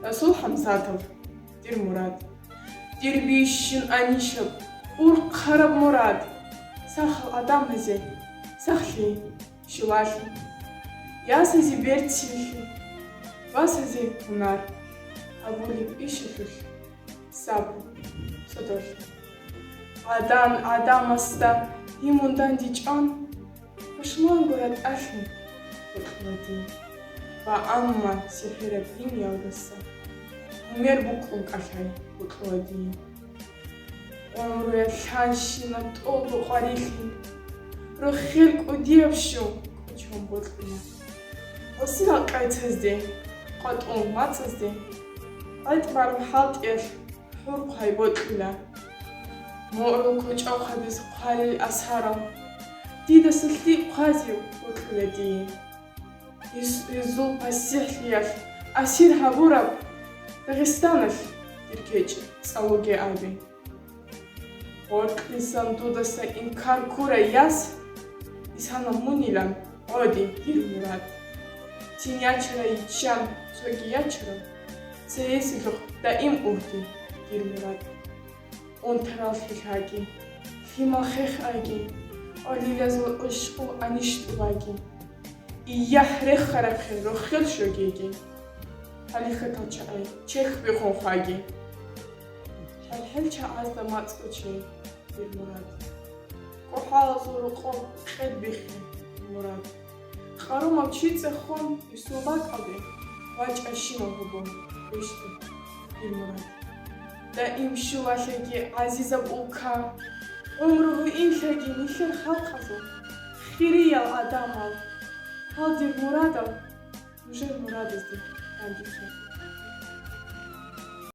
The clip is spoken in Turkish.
Rasul Hamzatov, Dir Murad, Dir Bishin Anishab, Ur Karab Murad, Sahal Adam Haze, Sahli, Shulashli, Yasazi Bertilli, Vasazi Hunar, Abuli Ishifil, Sabu, Sodor. Adam hasta, himundan dican, Başman Gurat Ashni, Utladi, Va Amma Sihira Bin Yavgasa, Umer Buklun Kashay, Utladi, Umruya Shanshina Tobu Qarili, Rohilk Udiyavshu, Kuchum Butlina, Osila Kaitazde, Qatum Matzazde, Altbar Haltir, Hurqay Butlila, Moro Kuchau Habis Qalil Asharam, Dida Sulti Qazi Utladi. Изул пассихлиях, Асир Хабураб, Дагестанов, Диркеч, Салуге Аби. Орклисан Дудаса Инкар Кура Яс, Исана Мунилам, Оди, Дир Мурад. Тинячера Ичам, Согиячера, Цеесилух, да им Ухти, Дир Мурад. Он Таралхихаги, Химахехаги, Олилязу Ушку Аништуваги. Яхре харакhe рохел шогиги. Халиха тачай, чех бихон хаги. Халхел чааз да мацкочи, Дир Мурад. Кохал зуруком хед бихи, Мурад. Харум авчице хон исубак аби, вач ашима губон, бишти, Дир Мурад. Да им шувашеги азизаб улка, умруху инхеги нихер халқазу, хириял адамал. Hal Dir Muradov, уже Muradov'di, Andrusov.